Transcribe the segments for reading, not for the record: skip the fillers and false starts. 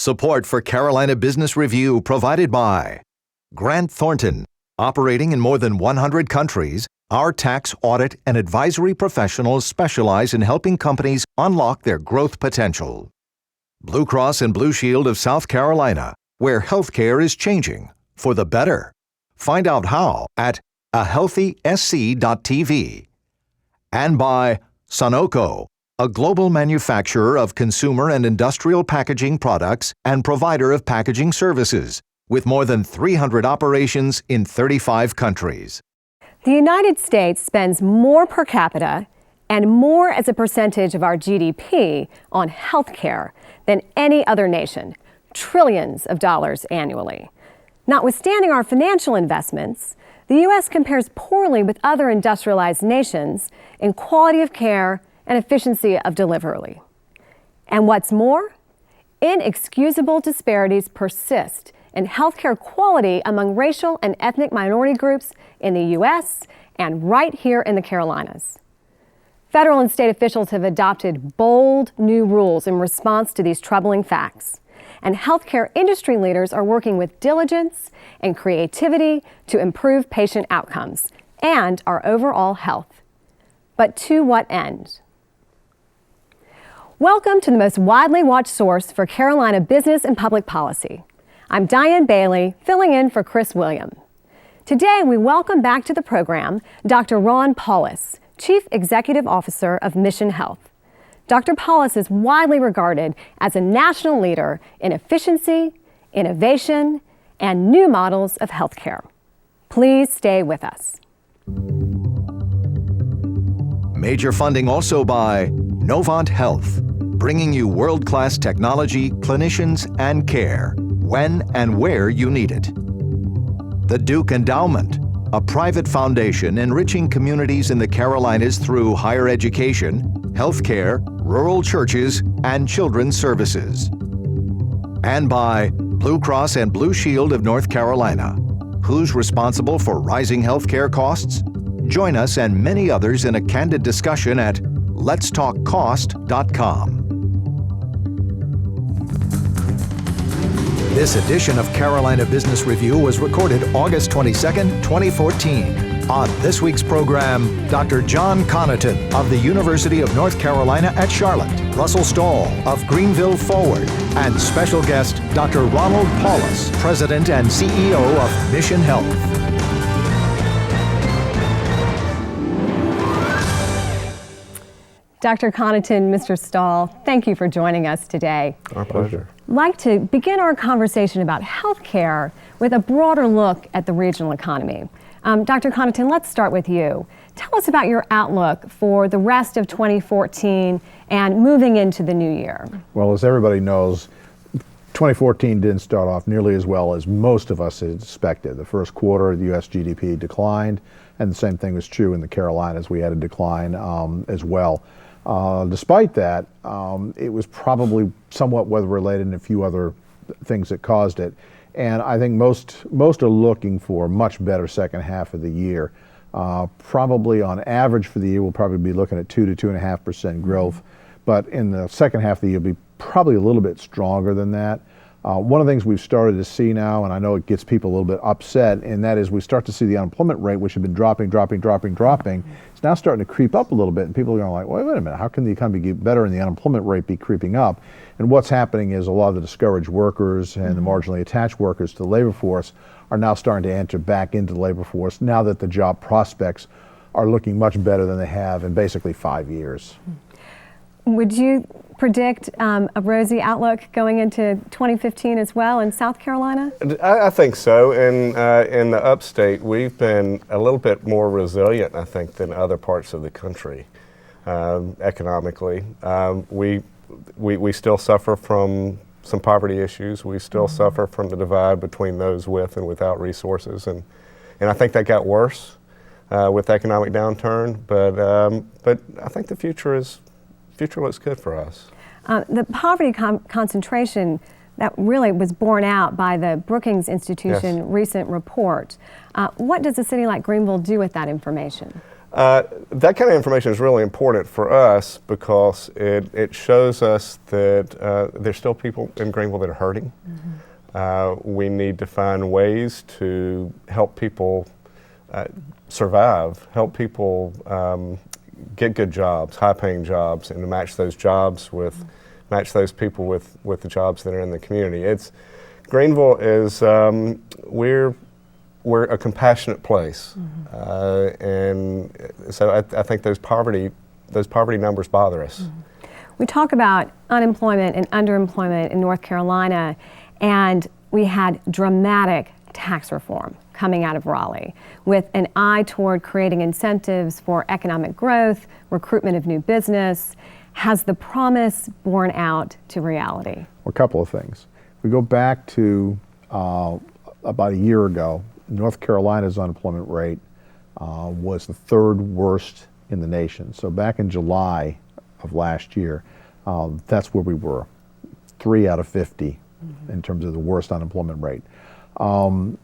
Support for Carolina Business Review provided by Grant Thornton. Operating in more than 100 countries, our tax, audit, and advisory professionals specialize in helping companies unlock their growth potential. Blue Cross and Blue Shield of South Carolina, where healthcare is changing for the better. Find out how at ahealthysc.tv. And by Sunoco, a global manufacturer of consumer and industrial packaging products and provider of packaging services, with more than 300 operations in 35 countries. The United States spends more per capita and more as a percentage of our GDP on health care than any other nation, trillions of dollars annually. Notwithstanding our financial investments, the U.S. compares poorly with other industrialized nations in quality of care and efficiency of delivery. And what's more, inexcusable disparities persist in healthcare quality among racial and ethnic minority groups in the U.S. and right here in the Carolinas. Federal and state officials have adopted bold new rules in response to these troubling facts. And healthcare industry leaders are working with diligence and creativity to improve patient outcomes and our overall health. But to what end? Welcome to the most widely watched source for Carolina business and public policy. I'm Diane Bailey, filling in for Chris William. Today, we welcome back to the program Dr. Ron Paulus, Chief Executive Officer of Mission Health. Dr. Paulus is widely regarded as a national leader in efficiency, innovation, and new models of healthcare. Please stay with us. Major funding also by Novant Health, bringing you world-class technology, clinicians, and care when and where you need it. The Duke Endowment, a private foundation enriching communities in the Carolinas through higher education, healthcare, rural churches, and children's services. And by Blue Cross and Blue Shield of North Carolina. Who's responsible for rising healthcare costs? Join us and many others in a candid discussion at letstalkcost.com. This edition of Carolina Business Review was recorded August 22nd, 2014. On this week's program, Dr. John Connaughton of the University of North Carolina at Charlotte, Russell Stahl of Greenville Forward, and special guest Dr. Ronald Paulus, President and CEO of Mission Health. Dr. Connaughton, Mr. Stahl, thank you for joining us today. Our pleasure. I'd like to begin our conversation about healthcare with a broader look at the regional economy. Dr. Connaughton, let's start with you. Tell us about your outlook for the rest of 2014 and moving into the new year. Well, as everybody knows, 2014 didn't start off nearly as well as most of us had expected. The first quarter, the U.S. GDP declined, and the same thing was true in the Carolinas. We had a decline as well. Despite that, it was probably somewhat weather-related and a few other things that caused it. And I think most are looking for a much better second half of the year. Probably on average for the year, we'll probably be looking at 2 to 2.5% growth. But in the second half of the year, it'll be probably a little bit stronger than that. One of the things we've started to see now, and I know it gets people a little bit upset, and that is we start to see the unemployment rate, which had been dropping. It's now starting to creep up a little bit, and people are going like, wait a minute, how can the economy get better and the unemployment rate be creeping up? And what's happening is a lot of the discouraged workers and the marginally attached workers to the labor force are now starting to enter back into the labor force now that the job prospects are looking much better than they have in basically 5 years. Would you predict a rosy outlook going into 2015 as well in South Carolina? I think so. In the upstate, we've been a little bit more resilient, I think, than other parts of the country economically. We still suffer from some poverty issues. We still suffer from the divide between those with and without resources. And I think that got worse with economic downturn. But I think the future looks good for us. The poverty concentration that really was borne out by the Brookings Institution recent report. What does a city like Greenville do with that information? That kind of information is really important for us because it shows us that there's still people in Greenville that are hurting. We need to find ways to help people survive, help people get good jobs, high-paying jobs, and to match those jobs with, match those people with the jobs that are in the community. Greenville is, we're a compassionate place, and so I think those poverty numbers bother us. We talk about unemployment and underemployment in North Carolina, and we had dramatic tax reform coming out of Raleigh with an eye toward creating incentives for economic growth, recruitment of new business. Has the promise borne out to reality? Well, a couple of things. If we go back to about a year ago, North Carolina's unemployment rate was the third worst in the nation. So back in July of last year, that's where we were, 3 out of 50 in terms of the worst unemployment rate.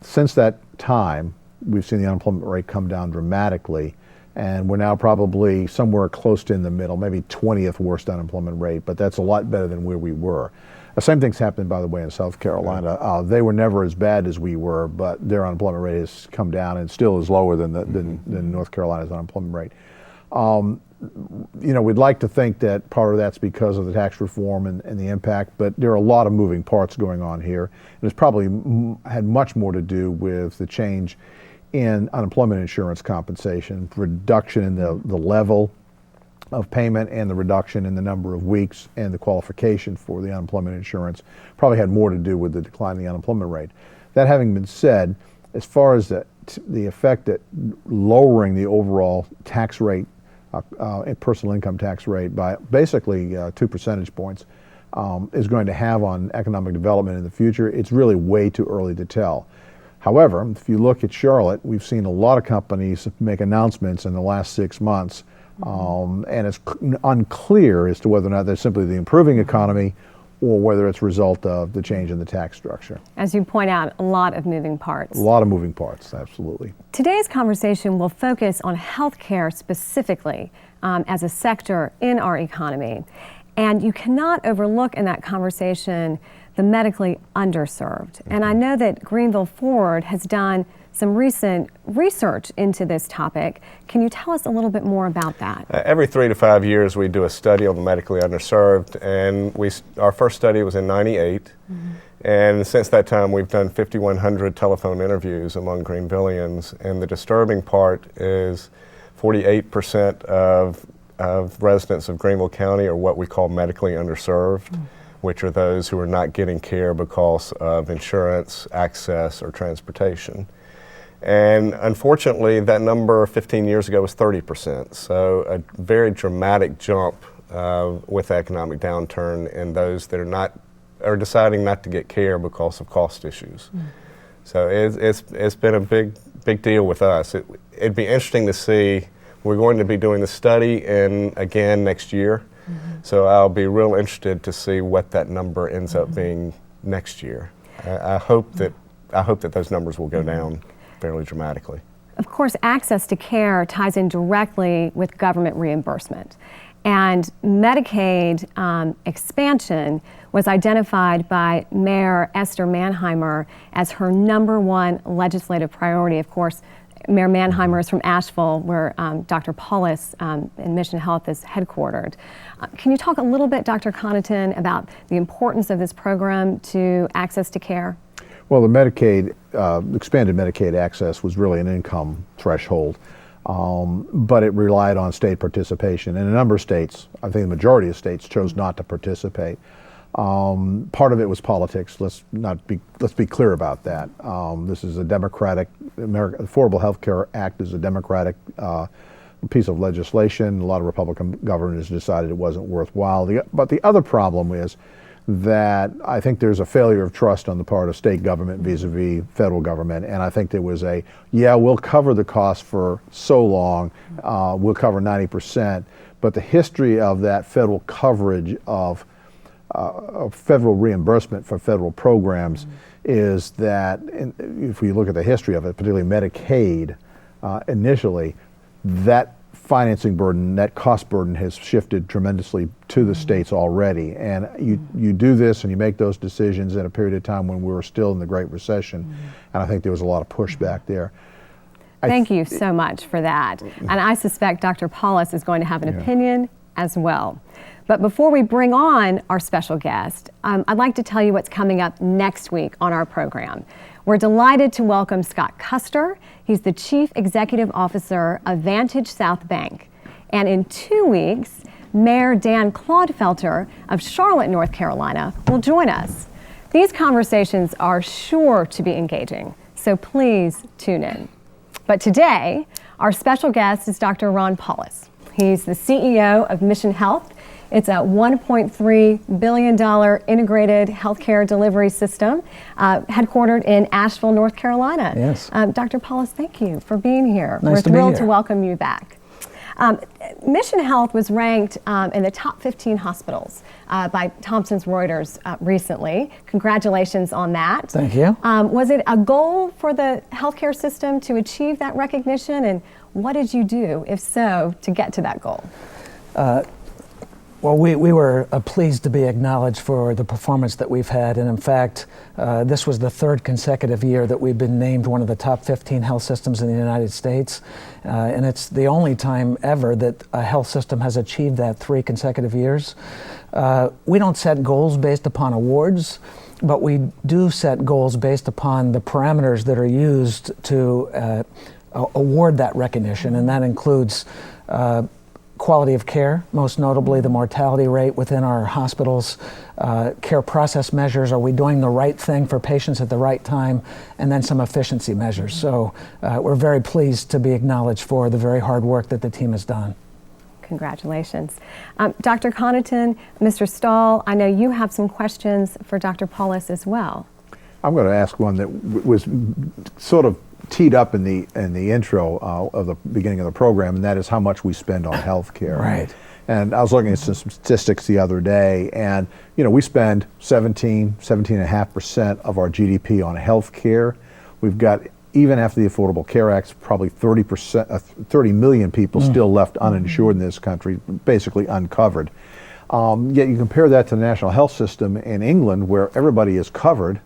Since that time, we've seen the unemployment rate come down dramatically, and we're now probably somewhere close to in the middle, maybe 20th worst unemployment rate, but that's a lot better than where we were. The same thing's happened, by the way, in South Carolina. They were never as bad as we were, but their unemployment rate has come down and still is lower than North Carolina's unemployment rate. You know, we'd like to think that part of that's because of the tax reform and the impact, but there are a lot of moving parts going on here. And it's probably had much more to do with the change in unemployment insurance compensation, reduction in the level of payment and the reduction in the number of weeks and the qualification for the unemployment insurance probably had more to do with the decline in the unemployment rate. That having been said, as far as the effect that lowering the overall tax rate, personal income tax rate by basically 2 percentage points is going to have on economic development in the future, it's really way too early to tell. However, if you look at Charlotte, we've seen a lot of companies make announcements in the last 6 months, and it's unclear as to whether or not they're simply the improving economy or whether it's a result of the change in the tax structure. As you point out, a lot of moving parts. A lot of moving parts, absolutely. Today's conversation will focus on healthcare specifically as a sector in our economy. And you cannot overlook in that conversation the medically underserved. And I know that Greenville Forward has done some recent research into this topic. Can you tell us a little bit more about that? Every 3 to 5 years we do a study on the medically underserved, and our first study was in '98. And since that time we've done 5,100 telephone interviews among Greenvillians, and the disturbing part is 48% of residents of Greenville County are what we call medically underserved, which are those who are not getting care because of insurance, access, or transportation. And unfortunately, that number 15 years ago was 30%. So a very dramatic jump with the economic downturn in those that are deciding not to get care because of cost issues. So it's been a big deal with us. It'd be interesting to see. We're going to be doing the study again next year. So I'll be real interested to see what that number ends up being next year. I hope that those numbers will go down fairly dramatically. Of course, access to care ties in directly with government reimbursement. And Medicaid expansion was identified by Mayor Esther Manheimer as her #1 legislative priority. Of course, Mayor Manheimer is from Asheville, where Dr. Paulus in Mission Health is headquartered. Can you talk a little bit, Dr. Connaughton, about the importance of this program to access to care? Well, the Medicaid, expanded Medicaid access was really an income threshold, but it relied on state participation. And a number of states, I think the majority of states, chose not to participate. Part of it was politics. Let's be clear about that. This is a democratic, Affordable Health Care Act is a democratic piece of legislation. A lot of Republican governors decided it wasn't worthwhile. But the other problem is that I think there's a failure of trust on the part of state government vis-a-vis federal government, and I think there was we'll cover the cost for so long, we'll cover 90%, but the history of that federal coverage of federal reimbursement for federal programs is that, if we look at the history of it, particularly Medicaid, initially, that financing burden, that cost burden has shifted tremendously to the states already. And you do this and you make those decisions in a period of time when we were still in the Great Recession. And I think there was a lot of pushback there. Thank you so much for that. And I suspect Dr. Paulus is going to have an opinion as well. But before we bring on our special guest, I'd like to tell you what's coming up next week on our program. We're delighted to welcome Scott Custer. He's the Chief Executive Officer of Vantage South Bank. And in 2 weeks, Mayor Dan Clodfelter of Charlotte, North Carolina, will join us. These conversations are sure to be engaging, so please tune in. But today, our special guest is Dr. Ron Paulus. He's the CEO of Mission Health. It's a $1.3 billion integrated healthcare delivery system headquartered in Asheville, North Carolina. Yes. Dr. Paulus, thank you for being here. Nice We're to be thrilled here. to welcome you back. Mission Health was ranked in the top 15 hospitals by Thomson Reuters recently. Congratulations on that. Thank you. Was it a goal for the healthcare system to achieve that recognition? And what did you do, if so, to get to that goal? Well, we were pleased to be acknowledged for the performance that we've had. And in fact, this was the third consecutive year that we've been named one of the top 15 health systems in the United States. And it's the only time ever that a health system has achieved that 3 consecutive years. We don't set goals based upon awards, but we do set goals based upon the parameters that are used to award that recognition. And that includes quality of care, most notably the mortality rate within our hospitals, care process measures, are we doing the right thing for patients at the right time, and then some efficiency measures. So we're very pleased to be acknowledged for the very hard work that the team has done. Congratulations. Dr. Connaughton, Mr. Stahl, I know you have some questions for Dr. Paulus as well. I'm going to ask one that was sort of teed up in the intro of the beginning of the program, and that is how much we spend on health care. Right. And I was looking at some statistics the other day, and we spend 17.5% of our GDP on health care. We've got, even after the Affordable Care Act, probably 30 million people still left uninsured in this country, basically uncovered. Yet you compare that to the national health system in England, where everybody is covered,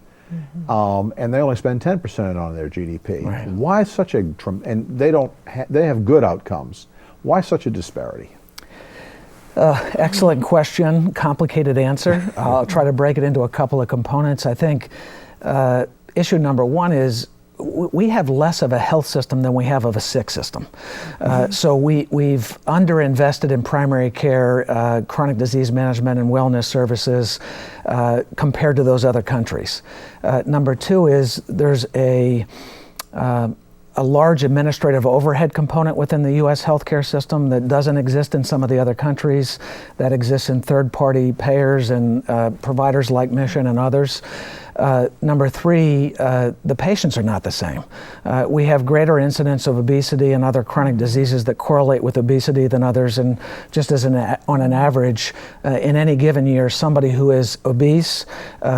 and they only spend 10% on their GDP. Right. Why such a and they have good outcomes? Why such a disparity? Excellent question, complicated answer. I'll try to break it into a couple of components. I think issue number one is we have less of a health system than we have of a sick system. So we've underinvested in primary care, chronic disease management and wellness services compared to those other countries. Number two is there's a large administrative overhead component within the U.S. healthcare system that doesn't exist in some of the other countries, that exists in third-party payers and providers like Mission and others. Number three, the patients are not the same. We have greater incidence of obesity and other chronic diseases that correlate with obesity than others, and just as on an average, in any given year, somebody who is obese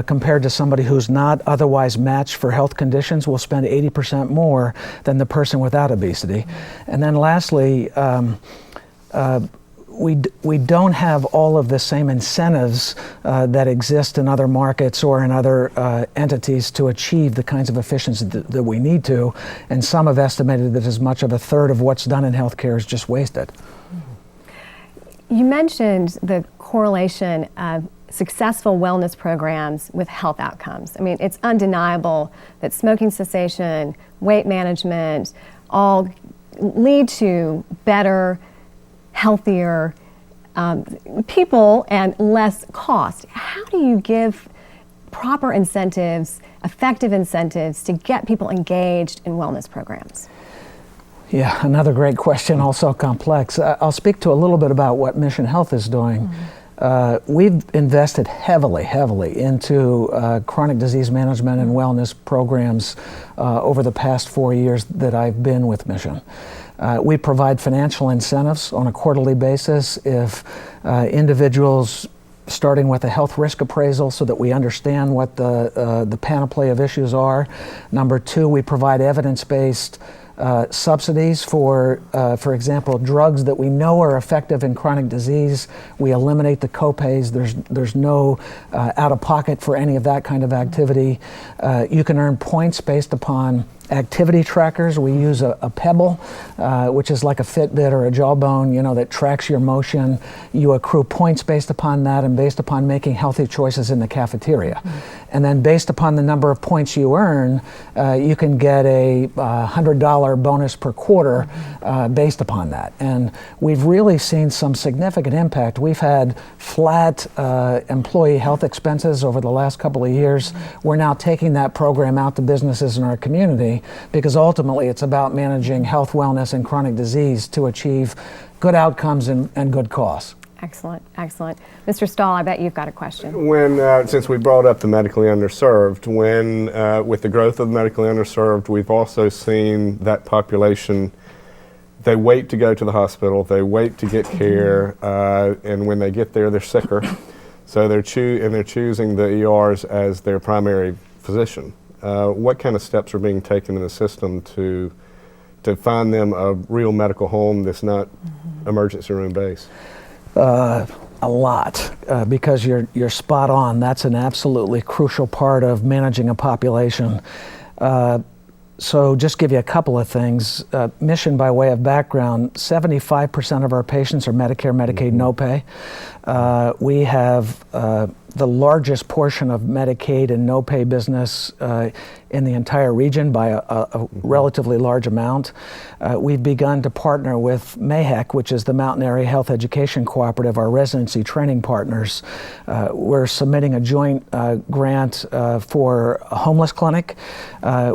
compared to somebody who's not otherwise matched for health conditions will spend 80% more than the person without obesity. And then lastly, we don't have all of the same incentives that exist in other markets or in other entities to achieve the kinds of efficiency that we need to, and some have estimated that as much of a third of what's done in healthcare is just wasted. You mentioned the correlation of successful wellness programs with health outcomes. I mean, it's undeniable that smoking cessation, weight management, all lead to better, healthier people and less cost. How do you give proper incentives, effective incentives to get people engaged in wellness programs? Yeah, another great question, also complex. I'll speak to a little bit about what Mission Health is doing. We've invested heavily into chronic disease management and wellness programs over the past 4 years that I've been with Mission. We provide financial incentives on a quarterly basis if individuals, starting with a health risk appraisal so that we understand what the panoply of issues are. Number two, we provide evidence-based subsidies for example, drugs that we know are effective in chronic disease. We eliminate the copays. There's no out-of-pocket for any of that kind of activity. You can earn points based upon activity trackers. We use a Pebble, which is like a Fitbit or a Jawbone, that tracks your motion. You accrue points based upon that and based upon making healthy choices in the cafeteria. Mm-hmm. And then based upon the number of points you earn, you can get a $100 bonus per quarter based upon that. And we've really seen some significant impact. We've had flat employee health expenses over the last couple of years. Mm-hmm. We're now taking that program out to businesses in our community, because ultimately it's about managing health, wellness, and chronic disease to achieve good outcomes and good costs. Excellent, excellent. Mr. Stahl, I bet you've got a question. Since we brought up the medically underserved, with the growth of the medically underserved, we've also seen that population, they wait to go to the hospital, they wait to get care, and when they get there, they're sicker. So they're choosing the ERs as their primary physician. What kind of steps are being taken in the system to find them a real medical home that's not emergency room based? A lot, because you're spot on. That's an absolutely crucial part of managing a population. So just give you a couple of things. Mission by way of background, 75% of our patients are Medicare, Medicaid, no pay. We have the largest portion of Medicaid and no pay business in the entire region by a relatively large amount. We've begun to partner with MAHEC, which is the Mountain Area Health Education Cooperative, our residency training partners. We're submitting a joint grant for a homeless clinic.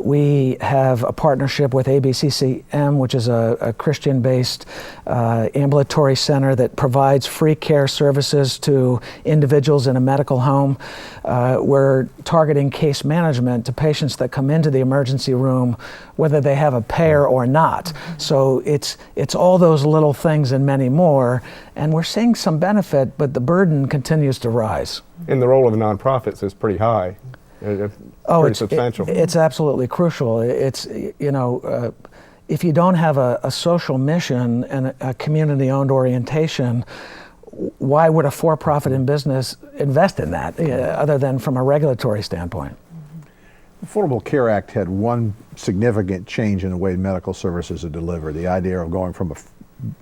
We have a partnership with ABCCM, which is a Christian-based ambulatory center that provides free care services to individuals in a medical home. We're targeting case management to patients that come into the emergency room, whether they have a payer or not. So it's all those little things and many more, and we're seeing some benefit, but the burden continues to rise. And the role of the nonprofits is pretty high, pretty substantial. It's absolutely crucial. It's, if you don't have a social mission and a community-owned orientation, why would a for-profit in business invest in that, other than from a regulatory standpoint? The Affordable Care Act had one significant change in the way medical services are delivered. The idea of going from a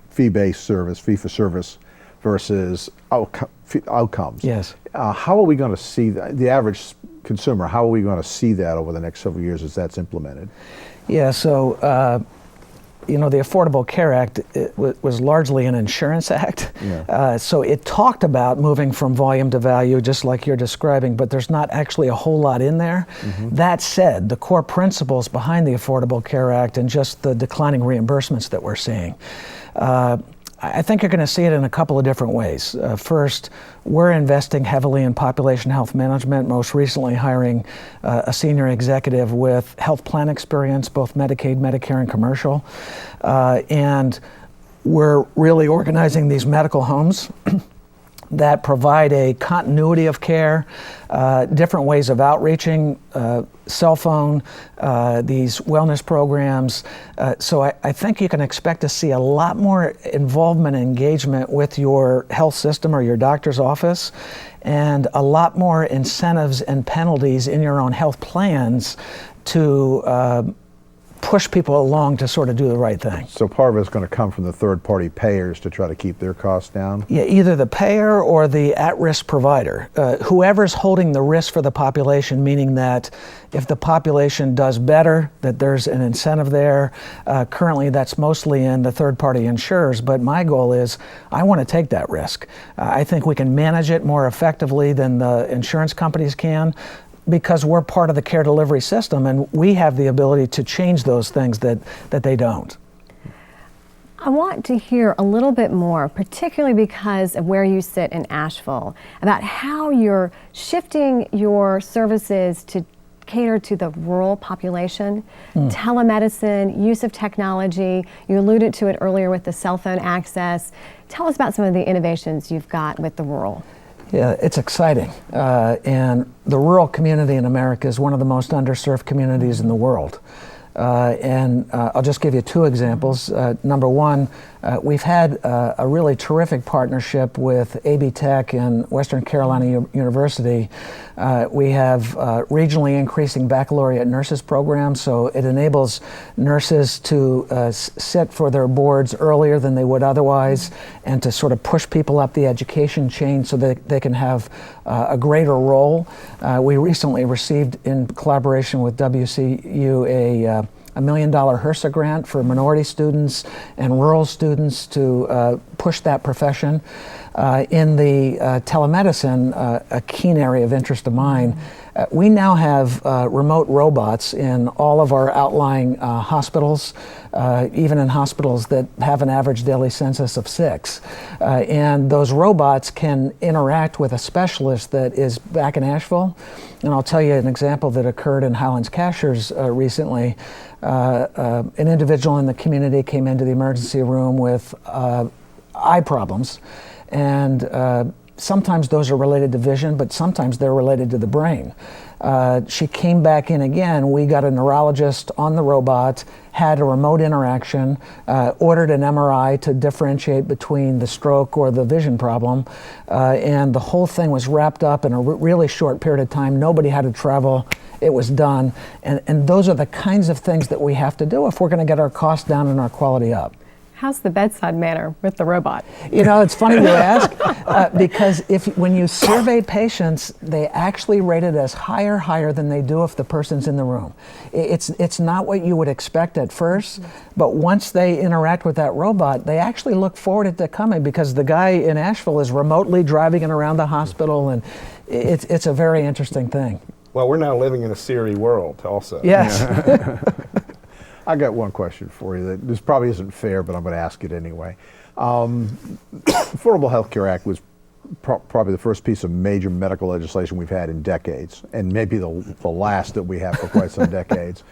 fee-based service, fee-for-service, versus outcomes. Yes. How are we going to see that, the average consumer, how are we going to see that over the next several years as that's implemented? Yeah, so the Affordable Care Act was largely an insurance act. Yeah. So it talked about moving from volume to value, just like you're describing, but there's not actually a whole lot in there. Mm-hmm. That said, the core principles behind the Affordable Care Act and just the declining reimbursements that we're seeing, I think you're going to see it in a couple of different ways. First, we're investing heavily in population health management, most recently hiring a senior executive with health plan experience, both Medicaid, Medicare, and commercial. And we're really organizing these medical homes that provide a continuity of care, different ways of outreaching, cell phone, these wellness programs. So I think you can expect to see a lot more involvement and engagement with your health system or your doctor's office, and a lot more incentives and penalties in your own health plans to push people along to sort of do the right thing. So part of it's going to come from the third-party payers to try to keep their costs down? Yeah, either the payer or the at-risk provider. Whoever's holding the risk for the population, meaning that if the population does better, that there's an incentive there. Currently, that's mostly in the third-party insurers, but my goal is I want to take that risk. I think we can manage it more effectively than the insurance companies can, because we're part of the care delivery system and we have the ability to change those things that they don't. I want to hear a little bit more, particularly because of where you sit in Asheville, about how you're shifting your services to cater to the rural population, telemedicine, use of technology. You alluded to it earlier with the cell phone access. Tell us about some of the innovations you've got with the rural. Yeah, it's exciting. And the rural community in America is one of the most underserved communities in the world. And I'll just give you two examples. Number one, we've had a really terrific partnership with AB Tech and Western Carolina University. We have regionally increasing baccalaureate nurses programs, so it enables nurses to sit for their boards earlier than they would otherwise, and to sort of push people up the education chain so that they can have a greater role. We recently received, in collaboration with WCU, a $1 million HRSA grant for minority students and rural students to push that profession. In the telemedicine, a keen area of interest of mine, we now have remote robots in all of our outlying hospitals, even in hospitals that have an average daily census of 6. And those robots can interact with a specialist that is back in Asheville. And I'll tell you an example that occurred in Highlands Cashers recently. An individual in the community came into the emergency room with eye problems. And sometimes those are related to vision, but sometimes they're related to the brain. She came back in again. We got a neurologist on the robot, had a remote interaction, ordered an MRI to differentiate between the stroke or the vision problem, and the whole thing was wrapped up in a really short period of time. Nobody had to travel. It was done. And those are the kinds of things that we have to do if we're going to get our costs down and our quality up. How's the bedside manner with the robot? You know, it's funny you ask, because when you survey patients, they actually rate it as higher than they do if the person's in the room. It's not what you would expect at first, but once they interact with that robot, they actually look forward to it coming, because the guy in Asheville is remotely driving it around the hospital, and it's a very interesting thing. Well, we're now living in a Siri world also. Yes. I got one question for you that this probably isn't fair, but I'm going to ask it anyway. Affordable Health Care Act was probably the first piece of major medical legislation we've had in decades, and maybe the last that we have for quite some decades.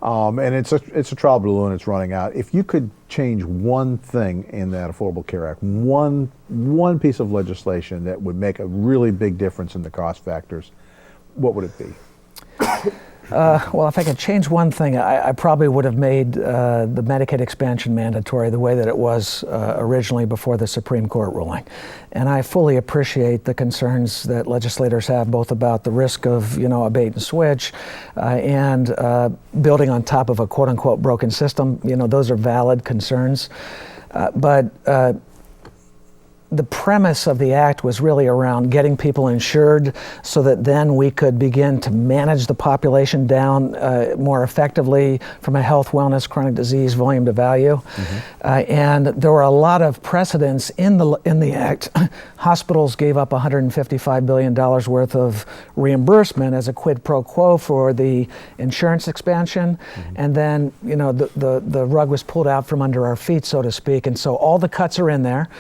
And it's a trial balloon. It's running out. If you could change one thing in that Affordable Care Act, one piece of legislation that would make a really big difference in the cost factors, what would it be? Well, if I could change one thing, I probably would have made the Medicaid expansion mandatory the way that it was originally before the Supreme Court ruling. And I fully appreciate the concerns that legislators have, both about the risk of, a bait and switch and building on top of a quote-unquote broken system. Those are valid concerns. But the premise of the act was really around getting people insured so that then we could begin to manage the population down more effectively from a health, wellness, chronic disease, volume to value. Mm-hmm. And there were a lot of precedents in the act. Hospitals gave up $155 billion worth of reimbursement as a quid pro quo for the insurance expansion. Mm-hmm. And then, the rug was pulled out from under our feet, so to speak. And so all the cuts are in there.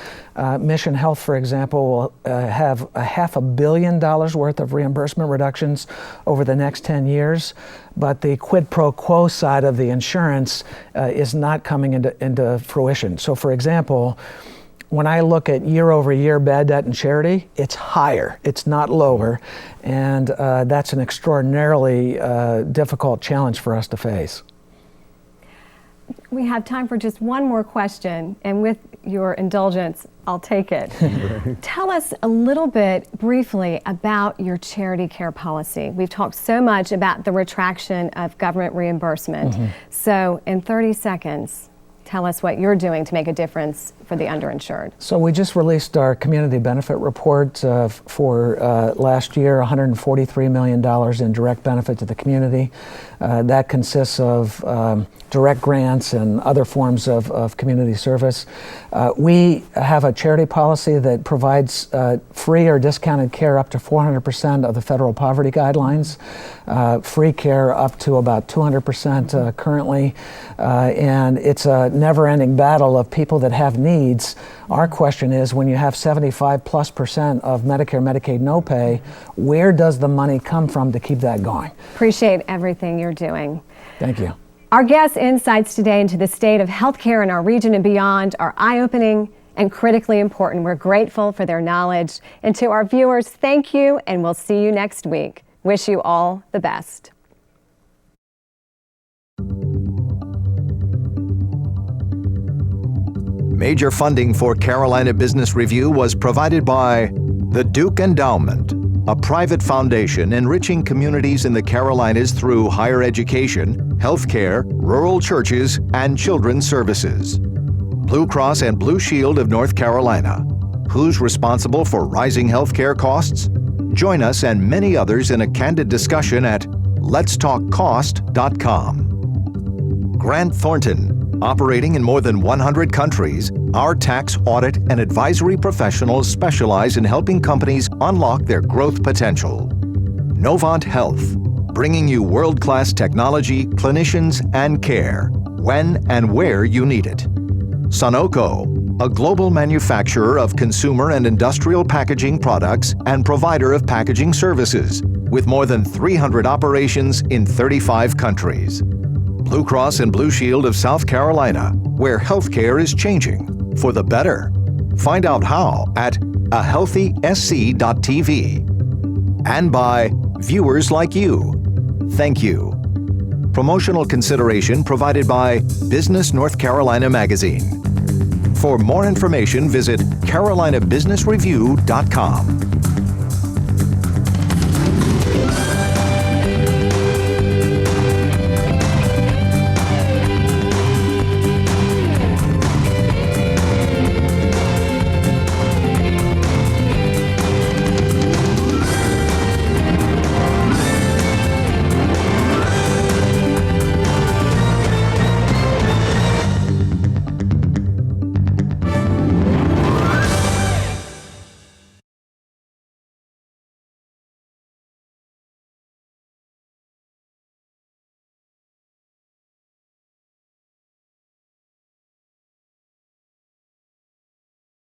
Mission Health, for example, will have $500 million worth of reimbursement reductions over the next 10 years, but the quid pro quo side of the insurance is not coming into fruition. So, for example, when I look at year-over-year bad debt and charity, it's higher, it's not lower, and that's an extraordinarily difficult challenge for us to face. We have time for just one more question, and with your indulgence, I'll take it. Tell us a little bit briefly about your charity care policy. We've talked so much about the retraction of government reimbursement. Mm-hmm. So in 30 seconds, tell us what you're doing to make a difference for the underinsured. So we just released our community benefit report for last year, $143 million in direct benefit to the community. That consists of direct grants and other forms of community service. We have a charity policy that provides free or discounted care up to 400% of the federal poverty guidelines, free care up to about 200% currently, and it's a never-ending battle of people that have needs. Our question is, when you have 75+% of Medicare, Medicaid no pay, where does the money come from to keep that going? Appreciate everything you're doing. Thank you. Our guests' insights today into the state of healthcare in our region and beyond are eye-opening and critically important. We're grateful for their knowledge. And to our viewers, thank you, and we'll see you next week. Wish you all the best. Major funding for Carolina Business Review was provided by the Duke Endowment, a private foundation enriching communities in the Carolinas through higher education, healthcare, rural churches, and children's services. Blue Cross and Blue Shield of North Carolina. Who's responsible for rising healthcare costs? Join us and many others in a candid discussion at letstalkcost.com. Grant Thornton. Operating in more than 100 countries, our tax, audit, and advisory professionals specialize in helping companies unlock their growth potential. Novant Health, bringing you world-class technology, clinicians, and care, when and where you need it. Sunoco, a global manufacturer of consumer and industrial packaging products and provider of packaging services, with more than 300 operations in 35 countries. Blue Cross and Blue Shield of South Carolina, where healthcare is changing for the better. Find out how at ahealthysc.tv. And by viewers like you. Thank you. Promotional consideration provided by Business North Carolina Magazine. For more information, visit carolinabusinessreview.com.